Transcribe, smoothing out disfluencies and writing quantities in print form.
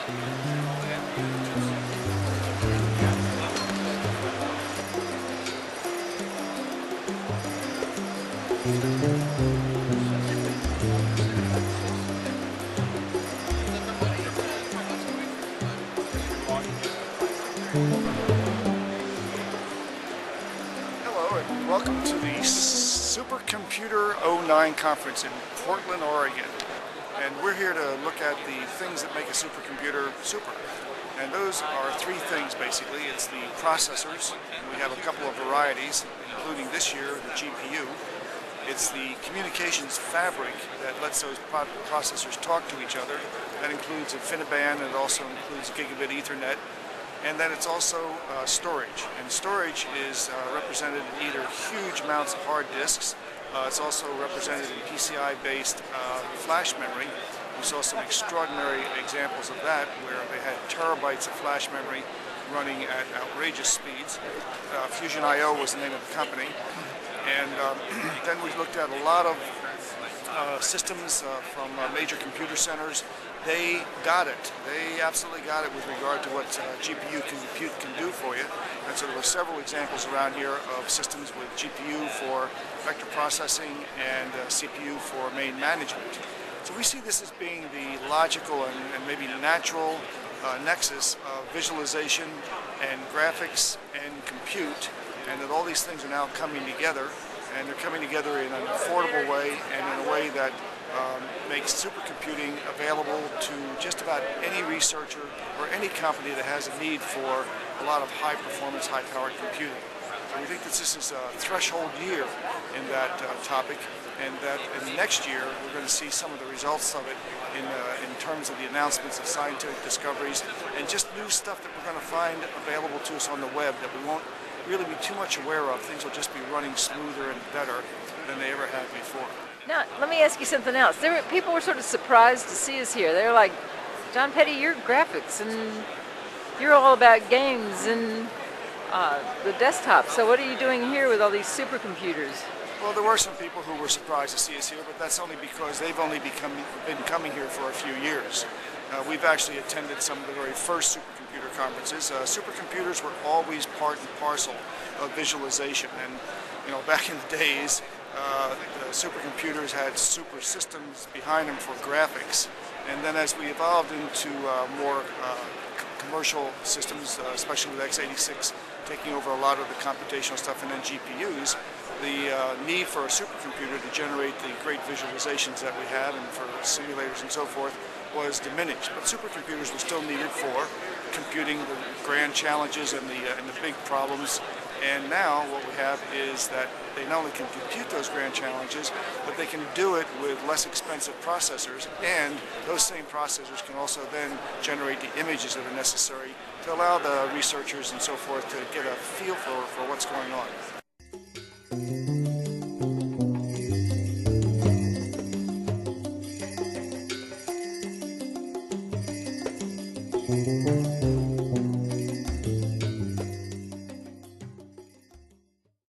Hello and welcome to the SuperComputer 09 conference in Portland, Oregon. And we're here to look at the things that make a supercomputer super. And those are three things basically. It's the processors, and we have a couple of varieties, including this year the GPU. It's the communications fabric that lets those processors talk to each other. That includes InfiniBand, and it also includes Gigabit Ethernet. And then it's also storage. And storage is represented in either huge amounts of hard disks. It's also represented in PCI-based flash memory. We saw some extraordinary examples of that where they had terabytes of flash memory running at outrageous speeds. Fusion IO was the name of the company. And then we looked at a lot of systems from major computer centers. They got it. They absolutely got it with regard to what GPU compute can do for you. And so there were several examples around here of systems with GPU for vector processing and CPU for main management. So we see this as being the logical and maybe natural nexus of visualization and graphics and compute, and that all these things are now coming together, and they're coming together in an affordable way and in a way that makes supercomputing available to just about any researcher or any company that has a need for a lot of high-performance, high-powered computing. So we think that this is a threshold year in that topic, and that in next year we're going to see some of the results of it in terms of the announcements of scientific discoveries and just new stuff that we're going to find available to us on the web that we won't really be too much aware of. Things will just be running smoother and better than they ever have before. Now, let me ask you something else. People were sort of surprised to see us here. They were like, Jon Peddie, you're graphics, and you're all about games and the desktop. So what are you doing here with all these supercomputers? Well, there were some people who were surprised to see us here, but that's only because they've only been coming here for a few years. We've actually attended some of the very first supercomputer conferences. Supercomputers were always part and parcel of visualization, and back in the days, the supercomputers had super systems behind them for graphics, and then as we evolved into more commercial systems, especially with x86 taking over a lot of the computational stuff, and then GPUs, the need for a supercomputer to generate the great visualizations that we have and for simulators and so forth was diminished. But supercomputers were still needed for computing the grand challenges and the big problems. And now what we have is that they not only can compute those grand challenges, but they can do it with less expensive processors, and those same processors can also then generate the images that are necessary to allow the researchers and so forth to get a feel for what's going on.